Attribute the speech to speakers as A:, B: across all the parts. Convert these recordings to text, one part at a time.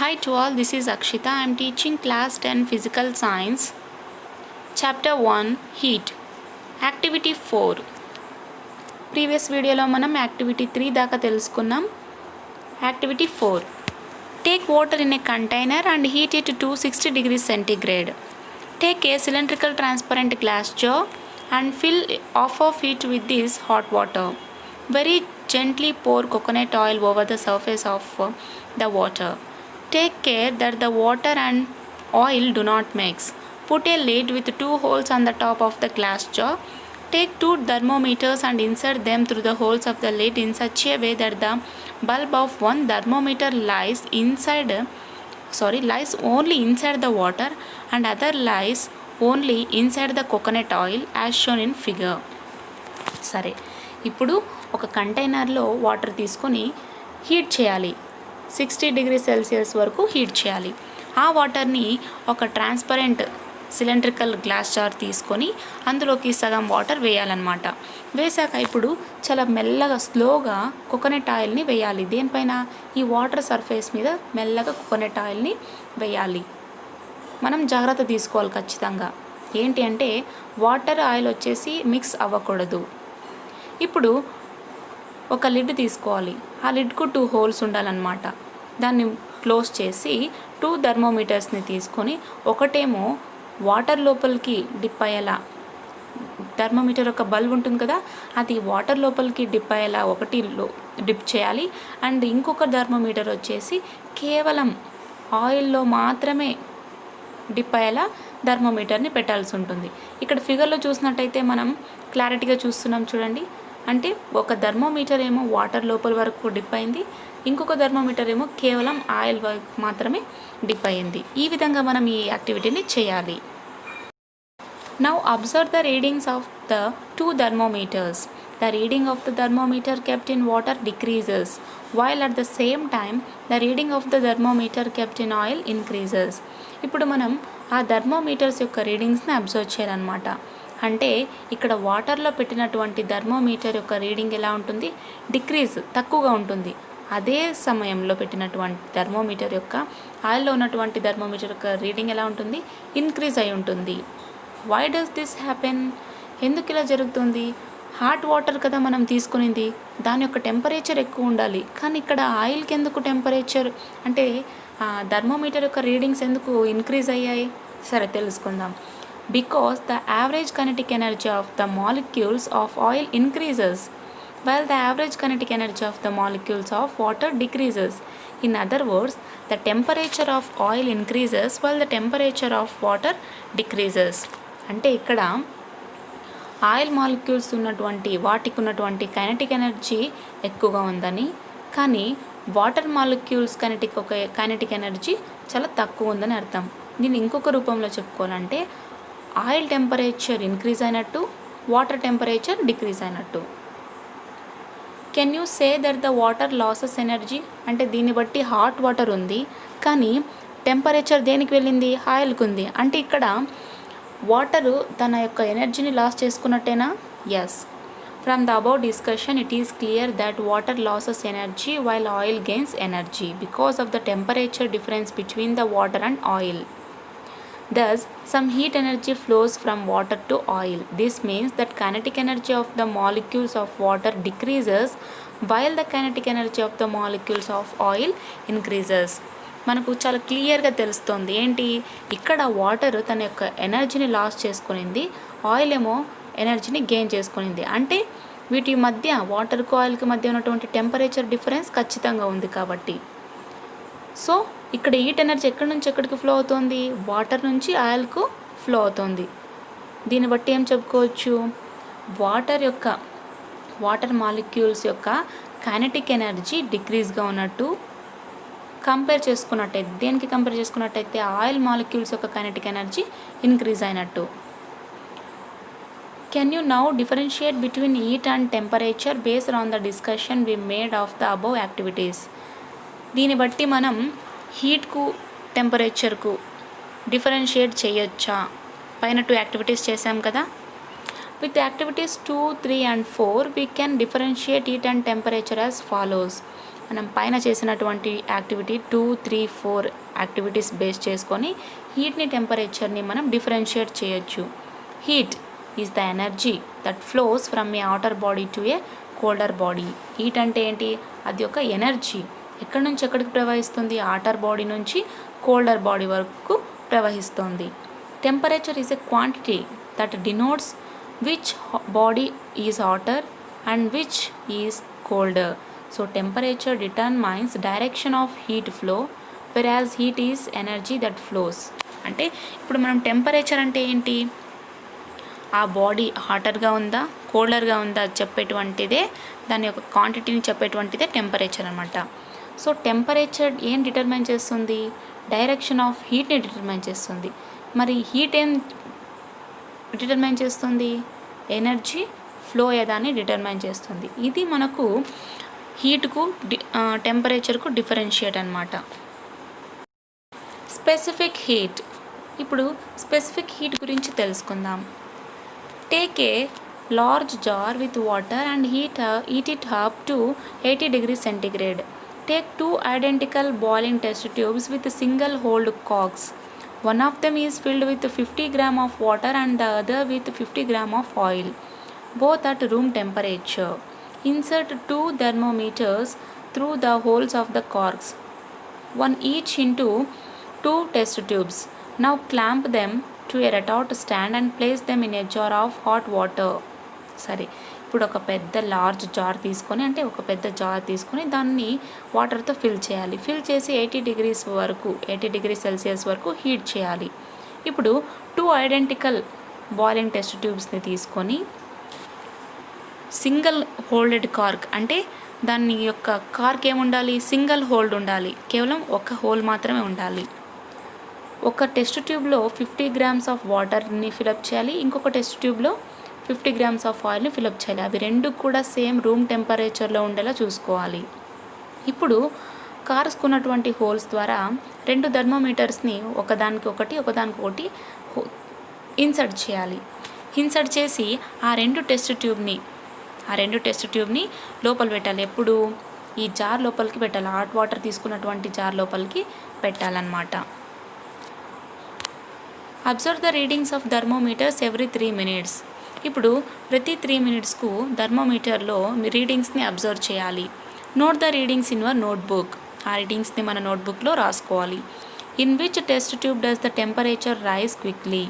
A: Hi to all, this is Akshita. I am teaching class 10 Physical Science, Chapter 1 Heat, Activity 4. Previous video lo manam Activity 3 daaka telusukunnam. Activity 4. Take water in a container and heat it to 60 degrees centigrade. Take a cylindrical transparent glass jar and fill half of it with this hot water. Very gently pour coconut oil over the surface of the water. Take care that the water and oil do not mix. Put a lid with 2 holes on the top of the glass jar. Take 2 thermometers and insert them through the holes of the lid in such a way that the bulb of one thermometer lies only inside the water and other lies only inside the coconut oil as shown in figure. సరే, ఇప్పుడు ఒక కంటైనర్లో water తీసుకొని heat చేయాలి. 60 degree Celsius వరకు heat చేయాలి. ఆ వాటర్ని ఒక ట్రాన్స్పరెంట్ సిలిండ్రికల్ గ్లాస్ జార్ తీసుకొని అందులోకి సగం వాటర్ వేయాలన్నమాట. వేసాక ఇప్పుడు చాలా మెల్లగా స్లోగా కోకోనట్ ఆయిల్ని వేయాలి. దేనిపైన? ఈ వాటర్ సర్ఫేస్ మీద మెల్లగా కోకోనట్ ఆయిల్ని వేయాలి. మనం జాగ్రత్త తీసుకోవాలి ఖచ్చితంగా. ఏంటి అంటే వాటర్ ఆయిల్ వచ్చేసి మిక్స్ అవ్వకూడదు. ఇప్పుడు ఒక లిడ్ తీసుకోవాలి. ఆ లిడ్కు 2 హోల్స్ ఉండాలన్నమాట. దాన్ని క్లోజ్ చేసి 2 థర్మోమీటర్స్ని తీసుకొని ఒకటేమో వాటర్ లోపలికి డిప్ అయ్యేలా, థర్మోమీటర్ యొక్క బల్బ్ ఉంటుంది కదా, అది వాటర్ లోపలికి డిప్ అయ్యేలా ఒకటి డిప్ చేయాలి. అండ్ ఇంకొక థర్మోమీటర్ వచ్చేసి కేవలం ఆయిల్లో మాత్రమే డిప్ అయ్యేలా థర్మోమీటర్ని పెట్టాల్సి ఉంటుంది. ఇక్కడ ఫిగర్లో చూసినట్టయితే మనం క్లారిటీగా చూస్తున్నాం చూడండి. అంటే ఒక థర్మోమీటర్ ఏమో వాటర్ లోపల వరకు డిప్ అయింది, ఇంకొక థర్మోమీటర్ ఏమో కేవలం ఆయిల్ వరకు మాత్రమే డిప్ అయింది. ఈ విధంగా మనం ఈ యాక్టివిటీని చేయాలి. Now observe the readings of the 2 thermometers. The reading of the thermometer kept in water decreases, while at the same time the reading of the thermometer kept in oil increases. ఇప్పుడు మనం ఆ thermometers యొక్క రీడింగ్స్ని observe చేయాలన్నమాట. అంటే ఇక్కడ వాటర్లో పెట్టినటువంటి thermometer యొక్క రీడింగ్ ఎలా ఉంటుంది? డిక్రీజ్, తక్కువగా ఉంటుంది. అదే సమయంలో పెట్టినటువంటి థర్మోమీటర్ యొక్క ఆయిల్లో ఉన్నటువంటి థర్మోమీటర్ యొక్క రీడింగ్ ఎలా ఉంటుంది? ఇంక్రీజ్ అయి ఉంటుంది. Why does this happen? ఎందుకు ఇలా జరుగుతుంది? హాట్ వాటర్ కదా మనం తీసుకునింది, దాని యొక్క టెంపరేచర్ ఎక్కువ ఉండాలి. కానీ ఇక్కడ ఆయిల్కి ఎందుకు టెంపరేచర్ అంటే థర్మోమీటర్ యొక్క రీడింగ్స్ ఎందుకు ఇంక్రీజ్ అయ్యాయి? సరే తెలుసుకుందాం. Because the average kinetic energy of the molecules of oil increases while the average kinetic energy of the molecules of water decreases. In other words, the temperature of oil increases while the temperature of water decreases. అంటే ఇక్కడ oil molecules వాటికి ఉన్నటువంటి kinetic energy ఎక్కువగా ఉందని, కానీ water molecules kinetic energy చాలా తక్కువ ఉందని అర్థం. దీన్ని ఇంకొక రూపంలో చెప్పుకోవాలంటే ఆయిల్ టెంపరేచర్ ఇంక్రీజ్ అయినట్టు, వాటర్ టెంపరేచర్ డిక్రీజ్ అయినట్టు. Can you say that the water loses energy? అంటే దీన్ని బట్టి హాట్ వాటర్ ఉంది, కానీ టెంపరేచర్ దేనికి వెళ్ళింది? ఆయిల్కి ఉంది. అంటే ఇక్కడ వాటరు తన యొక్క ఎనర్జీని లాస్ చేసుకున్నట్టేనా? Yes. From the above discussion it is clear that water loses energy while oil gains energy because of the temperature difference between the water and oil. Thus, some heat energy flows from water to oil. This means that kinetic energy of the molecules of water decreases while the kinetic energy of the molecules of oil increases. మనకు చాలా క్లియర్గా తెలుస్తుంది ఏంటి? ఇక్కడ water తన యొక్క ఎనర్జీని loss చేసుకునింది, oil ఏమో ఎనర్జీని గెయిన్ చేసుకునింది. అంటే వీటి మధ్య, వాటర్కు ఆయిల్కి మధ్య ఉన్నటువంటి టెంపరేచర్ డిఫరెన్స్ ఖచ్చితంగా ఉంది కాబట్టి. సో ఇక్కడ హీట్ ఎనర్జీ ఎక్కడి నుంచి ఎక్కడికి ఫ్లో అవుతుంది? వాటర్ నుంచి ఆయిల్కు ఫ్లో అవుతుంది. దీన్ని బట్టి ఏం చెప్పుకోవచ్చు? వాటర్ మాలిక్యూల్స్ యొక్క కైనటిక్ ఎనర్జీ డిక్రీజ్గా ఉన్నట్టు కంపేర్ చేసుకున్నట్టయితే, దేనికి కంపేర్ చేసుకున్నట్టయితే ఆయిల్ మాలిక్యూల్స్ యొక్క కైనటిక్ ఎనర్జీ ఇంక్రీజ్ అయినట్టు. Can you now differentiate between heat and temperature based on the discussion we made of the above activities? దీన్ని బట్టి మనం హీట్కు టెంపరేచర్కు డిఫరెన్షియేట్ చేయొచ్చా? పైన 2 యాక్టివిటీస్ చేసాం కదా. With activities 2, 3 and 4 we can differentiate heat and temperature as follows. మనం పైన చేసినటువంటి యాక్టివిటీ 2, 3, 4 యాక్టివిటీస్ బేస్ చేసుకొని హీట్ని టెంపరేచర్ని మనం డిఫరెన్షియేట్ చేయొచ్చు. Heat is the energy that flows from A hotter body to A colder body. Heat అంటే ఏంటి? అది ఒక ఎనర్జీ ఎక్కడి నుంచి ఎక్కడికి ప్రవహిస్తుంది? హాటర్ బాడీ నుంచి కోల్డర్ బాడీ వరకు ప్రవహిస్తుంది. Temperature is a quantity that denotes which body is hotter and which is colder. So temperature determines direction of heat flow, whereas heat is energy that flows. అంటే ఇప్పుడు మనం temperature అంటే ఏంటి? ఆ body హాటర్గా ఉందా కోల్డర్గా ఉందా చెప్పేటువంటిదే, దాని యొక్క క్వాంటిటీని చెప్పేటువంటిదే టెంపరేచర్ అనమాట. సో టెంపరేచర్ ఏం డిటర్మైన్ చేస్తుంది? డైరెక్షన్ ఆఫ్ హీట్ని డిటర్మైన్ చేస్తుంది. మరి హీట్ ఏం డిటర్మైన్ చేస్తుంది? ఎనర్జీ ఫ్లో అయ్యేదాన్ని డిటర్మైన్ చేస్తుంది. ఇది మనకు హీట్కు టెంపరేచర్కు డిఫరెన్షియేట్ అనమాట. Specific heat. ఇప్పుడు స్పెసిఫిక్ హీట్ గురించి తెలుసుకుందాం. Take a large jar with water and heat it up to 80 degrees centigrade. Take 2 identical boiling test tubes with single holed corks. One of them is filled with 50 gram of water and the other with 50 gram of oil, both at room temperature. Insert 2 thermometers through the holes of the corks, one each into 2 test tubes. Now clamp them to a retort stand and place them in a jar of hot water. సరే, ఇప్పుడు ఒక పెద్ద large jar తీసుకొని, అంటే ఒక పెద్ద jar తీసుకొని దాన్ని వాటర్తో ఫిల్ చేయాలి. ఫిల్ చేసి 80 degrees Celsius వరకు హీట్ చేయాలి. ఇప్పుడు 2 ఐడెంటికల్ బాయిలింగ్ టెస్ట్ ట్యూబ్స్ని తీసుకొని సింగిల్ హోల్డెడ్ కార్క్, అంటే దాని యొక్క కార్క్ ఏముండాలి? సింగిల్ హోల్డ్ ఉండాలి, కేవలం ఒక హోల్ మాత్రమే ఉండాలి. ఒక టెస్ట్ ట్యూబ్లో 50 grams ఆఫ్ వాటర్ని ఫిలప్ చేయాలి, ఇంకొక టెస్ట్ ట్యూబ్లో 50 grams ఆఫ్ ఆయిల్ని ఫిలప్ చేయాలి. అవి రెండు కూడా సేమ్ రూమ్ టెంపరేచర్లో ఉండేలా చూసుకోవాలి. ఇప్పుడు కార్స్కున్నటువంటి హోల్స్ ద్వారా 2 థర్మోమీటర్స్ని ఒకదానికొకటి ఇన్సర్ట్ చేయాలి. ఇన్సర్ట్ చేసి ఆ రెండు టెస్ట్ ట్యూబ్ని లోపల పెట్టాలి. ఎప్పుడు? ఈ జార్ లోపలికి పెట్టాలి. హాట్ వాటర్ తీసుకున్నటువంటి జార్ లోపలికి పెట్టాలన్నమాట. Observe the readings of thermometers every 3 minutes. ఇప్పుడు ప్రతి 3 minutesకు థర్మోమీటర్లో రీడింగ్స్ని అబ్జర్వ్ చేయాలి. Note the readings in your notebook. ఆ రీడింగ్స్ని మన నోట్బుక్లో రాసుకోవాలి. In which test tube does the temperature rise quickly.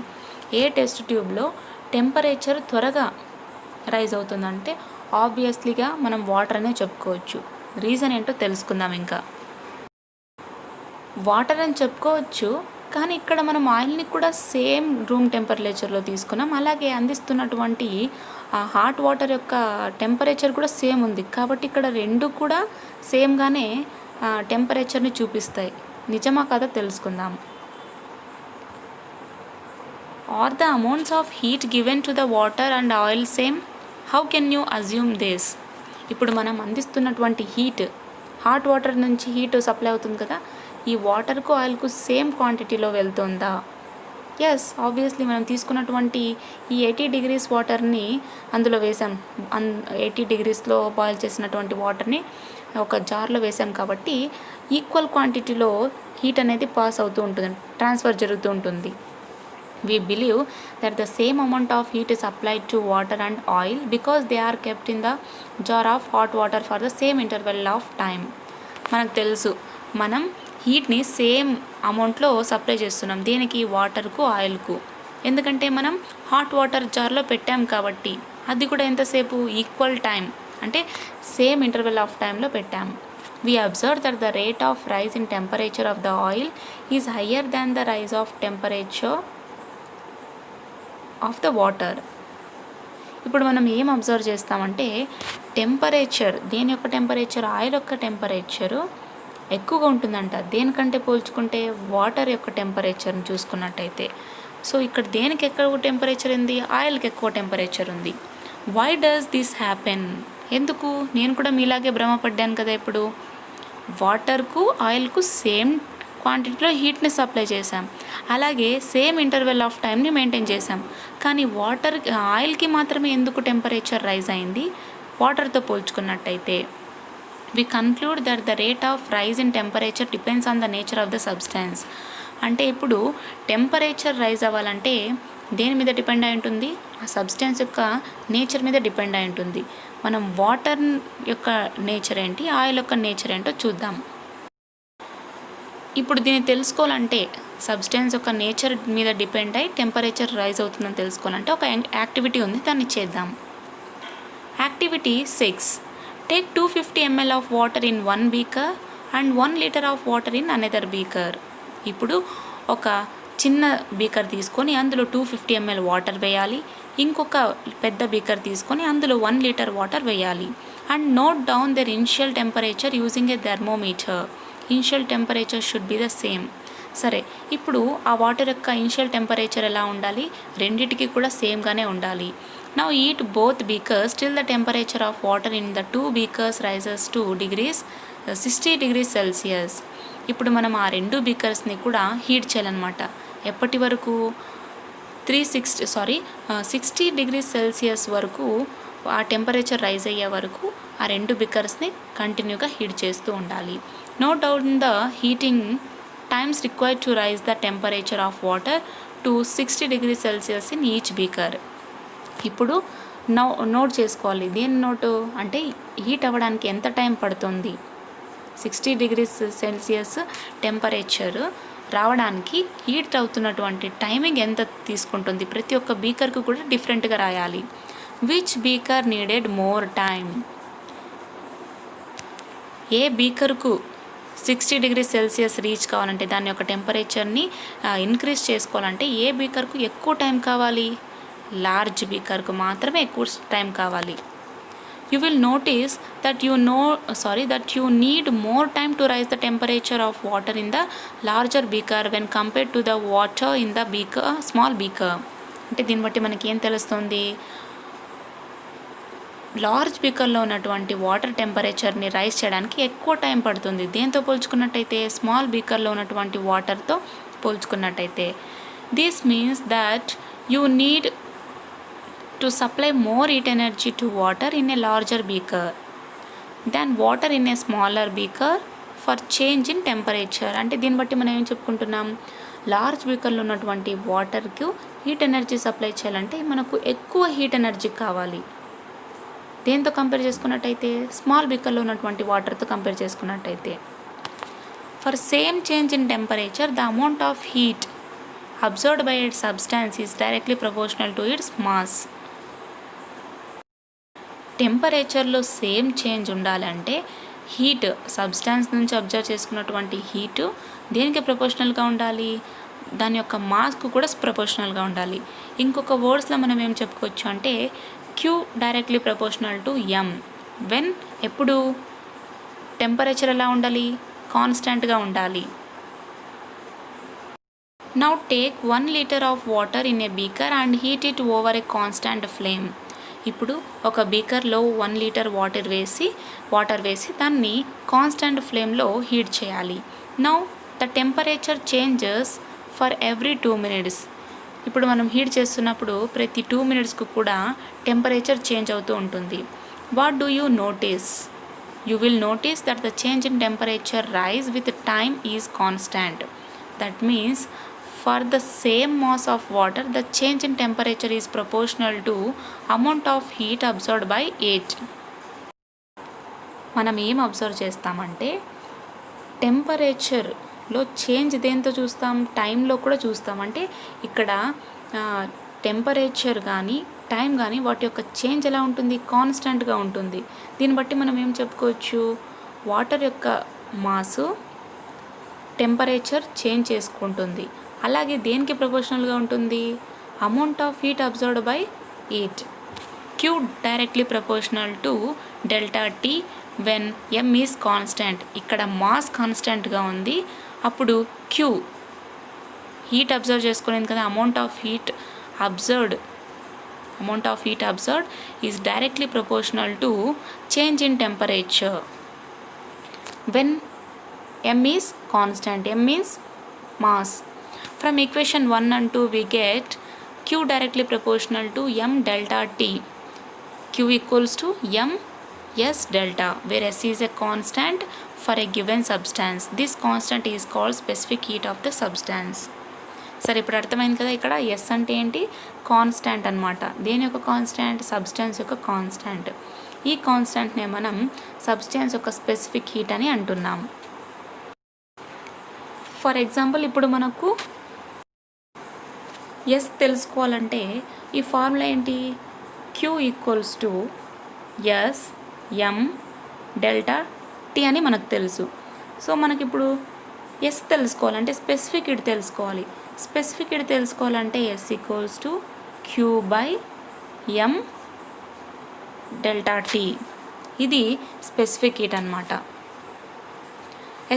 A: ఏ టెస్ట్ ట్యూబ్లో టెంపరేచర్ త్వరగా రైజ్ అవుతుందంటే ఆబ్వియస్లీగా మనం వాటర్ అనే చెప్పుకోవచ్చు. రీజన్ ఏంటో తెలుసుకుందాం. ఇంకా వాటర్ అని చెప్పుకోవచ్చు, కానీ ఇక్కడ మనం ఆయిల్ని కూడా సేమ్ రూమ్ టెంపరేచర్లో తీసుకున్నాం. అలాగే అందిస్తున్నటువంటి ఆ హాట్ వాటర్ యొక్క టెంపరేచర్ కూడా సేమ్ ఉంది, కాబట్టి ఇక్కడ రెండు కూడా సేమ్గానే టెంపరేచర్ని చూపిస్తాయి. నిజమా కదా తెలుసుకుందాం. Are the amounts of heat given to the water and oil same? How can you assume this? ఇప్పుడు మనం అందిస్తున్నటువంటి హీట్, హాట్ వాటర్ నుంచి హీట్ సప్లై అవుతుంది కదా, ఈ వాటర్కు ఆయిల్కు సేమ్ క్వాంటిటీలో వెళ్తుందా? ఎస్, ఆబ్వియస్లీ మనం తీసుకున్నటువంటి ఈ 80 degrees వాటర్ని అందులో వేసాం. 80 degreesలో బాయిల్ చేసినటువంటి వాటర్ని ఒక జార్లో వేసాం కాబట్టి ఈక్వల్ క్వాంటిటీలో హీట్ అనేది పాస్ అవుతూ ఉంటుంది, ట్రాన్స్ఫర్ జరుగుతూ ఉంటుంది. We believe that the same amount of heat is applied to water and oil because they are kept in the jar of hot water for the same interval of time. మనకు తెలుసు, మనం హీట్ని same అమౌంట్లో supply చేస్తున్నాం. దేనికి? వాటర్కు, ఆయిల్కు. ఎందుకంటే మనం hot water జార్లో పెట్టాం కాబట్టి అది కూడా ఎంతసేపు? ఈక్వల్ టైం, అంటే సేమ్ ఇంటర్వెల్ ఆఫ్ టైంలో పెట్టాం. We observe that the rate of rise in temperature of the oil is higher than the rise of temperature of the water. ఇప్పుడు మనం ఏం అబ్జర్వ్ చేస్తామంటే టెంపరేచర్, దేని యొక్క టెంపరేచర్? ఆయిల్ యొక్క టెంపరేచరు ఎక్కువగా ఉంటుందంట. దేనికంటే పోల్చుకుంటే వాటర్ యొక్క టెంపరేచర్ని చూసుకున్నట్టయితే. సో ఇక్కడ దేనికి ఎక్కువ టెంపరేచర్ ఉంది? ఆయిల్కి ఎక్కువ టెంపరేచర్ ఉంది. Why does this happen? ఎందుకు? నేను కూడా మీలాగే భ్రమపడ్డాను కదా. ఇప్పుడు వాటర్కు, ఆయిల్కు సేమ్ క్వాంటిటీలో హీట్ని సప్లై చేసాం, అలాగే సేమ్ ఇంటర్వెల్ ఆఫ్ టైంని మెయింటైన్ చేసాం. కానీ ఆయిల్కి మాత్రమే ఎందుకు టెంపరేచర్ రైజ్ అయింది వాటర్తో పోల్చుకున్నట్టయితే? we conclude that the rate of rise in temperature depends on the nature of the substance. అంటే ఇప్పుడు టెంపరేచర్ రైజ్ అవ్వాలంటే దేని మీద డిపెండ్ అయి ఉంటుంది? ఆ సబ్స్టెన్స్ యొక్క నేచర్ మీద డిపెండ్ అయి ఉంటుంది. మనం వాటర్ యొక్క నేచర్ ఏంటి, ఆయిల్ యొక్క నేచర్ ఏంటో చూద్దాం. ఇప్పుడు దీన్ని తెలుసుకోవాలంటే సబ్స్టెన్స్ యొక్క నేచర్ మీద డిపెండ్ అయ్యి టెంపరేచర్ రైజ్ అవుతుందని తెలుసుకోవాలంటే ఒక యాక్టివిటీ ఉంది, దాన్ని చేద్దాం. Activity 6. Take 250 ml of water in 1 beaker and 1 litre of water in another beaker. ఇప్పుడు ఒక చిన్న బీకర్ తీసుకొని అందులో 250 ml వాటర్ వేయాలి, ఇంకొక పెద్ద బీకర్ తీసుకొని అందులో 1 లీటర్ వాటర్ వేయాలి. And note down their initial temperature using a thermometer. Initial temperature should be the same. సరే, ఇప్పుడు ఆ వాటర్ యొక్క ఇనిషియల్ టెంపరేచర్ ఎలా ఉండాలి? రెండిటికి కూడా సేమ్గానే ఉండాలి. Now heat both beakers till the temperature of water in the 2 beakers rises to 60 degrees Celsius. ఇప్పుడు మనం ఆ 2 బీకర్స్ని కూడా హీట్ చేయాలన్నమాట. ఎప్పటి వరకు? 60 degrees Celsius వరకు ఆ టెంపరేచర్ రైజ్ అయ్యే వరకు ఆ 2 బీకర్స్ని కంటిన్యూగా హీట్ చేస్తూ ఉండాలి. Note down the heating times required to rise the temperature of water to 60 degrees Celsius in each beaker. ఇప్పుడు నోట్ చేసుకోవాలి. దేని నోటు అంటే హీట్ అవ్వడానికి ఎంత టైం పడుతుంది? 60 degrees Celsius టెంపరేచర్ రావడానికి హీట్ అవుతున్నటువంటి టైమింగ్ ఎంత తీసుకుంటుంది? ప్రతి ఒక్క బీకర్కు కూడా డిఫరెంట్గా రాయాలి. Which beaker needed more time? ఏ బీకర్కు 60 degrees Celsius రీచ్ కావాలంటే దాని యొక్క టెంపరేచర్ని ఇంక్రీజ్ చేసుకోవాలంటే ఏ బీకర్కు ఎక్కువ టైం కావాలి? లార్జ్ బీకర్కు మాత్రమే ఎక్కువ టైం కావాలి. You will notice that you need more time to raise the temperature of water in the larger beaker when compared to the water in the small beaker. అంటే దీన్ని బట్టి మనకి ఏం తెలుస్తుంది? లార్జ్ బీకర్లో ఉన్నటువంటి వాటర్ టెంపరేచర్ని రైజ్ చేయడానికి ఎక్కువ టైం పడుతుంది. దేంతో పోల్చుకున్నట్టయితే? స్మాల్ బీకర్లో ఉన్నటువంటి వాటర్తో పోల్చుకున్నట్టయితే. This means that you need to supply more heat energy to water in a larger beaker than water in a smaller beaker for change in temperature. అంటే దీన్ని బట్టి మనం ఏం చెప్పుకుంటున్నాం? లార్జ్ బీకర్లో ఉన్నటువంటి వాటర్కు హీట్ ఎనర్జీ సప్లై చేయాలంటే మనకు ఎక్కువ హీట్ ఎనర్జీ కావాలి. దేంతో కంపేర్ చేసుకున్నట్టయితే? స్మాల్ బీకర్లో ఉన్నటువంటి వాటర్తో కంపేర్ చేసుకున్నట్టయితే. For same change in temperature the amount of heat observed by its substance is directly proportional to its mass. టెంపరేచర్లో సేమ్ చేంజ్ ఉండాలంటే హీట్ సబ్స్టాన్స్ నుంచి అబ్జర్వ్ చేసుకున్నటువంటి హీటు దేనికి ప్రపోర్షనల్గా ఉండాలి? దాని యొక్క మాస్కు కూడా ప్రపోర్షనల్గా ఉండాలి. ఇంకొక వర్డ్స్లో మనం ఏం చెప్పుకోవచ్చు అంటే Q directly proportional to M. When ఎప్పుడు టెంపరేచర్ ఎలా ఉండాలి? కాన్స్టెంట్గా ఉండాలి. Now take 1 litre of water in A beaker and heat it over a constant flame. ఇప్పుడు ఒక బీకర్లో 1 లీటర్ వాటర్ వేసి దాన్ని కాన్స్టాంట్ ఫ్లేమ్లో హీట్ చేయాలి. Now the temperature changes for every 2 minutes. ఇప్పుడు మనం హీట్ చేస్తున్నప్పుడు ప్రతి 2 minutesకు కూడా టెంపరేచర్ చేంజ్ అవుతూ ఉంటుంది. What do you notice? You will notice that the change in temperature rise with time is constant. That means for the same mass of water the change in temperature is proportional to amount of heat observed by it. మనం ఏం observe చేస్తామంటే టెంపరేచర్లో change దేంతో చూస్తాం? టైంలో కూడా చూస్తాం. అంటే ఇక్కడ టెంపరేచర్ కానీ టైం కానీ వాటి యొక్క చేంజ్ ఎలా ఉంటుంది? కాన్స్టెంట్గా ఉంటుంది. దీన్ని బట్టి మనం ఏం చెప్పుకోవచ్చు? వాటర్ యొక్క మాసు టెంపరేచర్ చేంజ్ చేసుకుంటుంది. అలాగే దేనికి ప్రపోర్షనల్గా ఉంటుంది? Amount of heat observed by it. Q directly proportional to delta T when M is constant. ఇక్కడ మాస్ కాన్స్టెంట్గా ఉంది, అప్పుడు Q హీట్ అబ్జర్వ్ చేసుకునేది కదా, amount of heat observed is directly proportional to change in temperature when M is constant. M means mass. From equation 1 and 2 we get Q directly proportional to M delta T. Q equals to M S delta, where S is a constant for a given substance. This constant is called specific heat of the substance. సరే, ఇప్పుడు అర్థమైంది కదా. ఇక్కడ yes అంటే ఏంటి? Constant అనమాట. దేని యొక్క కాన్స్టాంట్? సబ్స్టెన్స్ యొక్క కాన్స్టాంట్. ఈ కాన్స్టాంట్నే మనం సబ్స్టెన్స్ యొక్క స్పెసిఫిక్ హీట్ అని అంటున్నాం. ఫర్ ఎగ్జాంపుల్, ఇప్పుడు మనకు ఎస్ తెలుసుకోవాలంటే ఈ ఫార్ములా ఏంటి? Q equals to S M delta T అని మనకు తెలుసు. సో మనకి ఇప్పుడు ఎస్ తెలుసుకోవాలంటే స్పెసిఫిక్ హీట్ తెలుసుకోవాలి. స్పెసిఫిక్ హీట్ తెలుసుకోవాలంటే S equals to Q by M delta T. ఇది స్పెసిఫిక్ హీట్ అనమాట.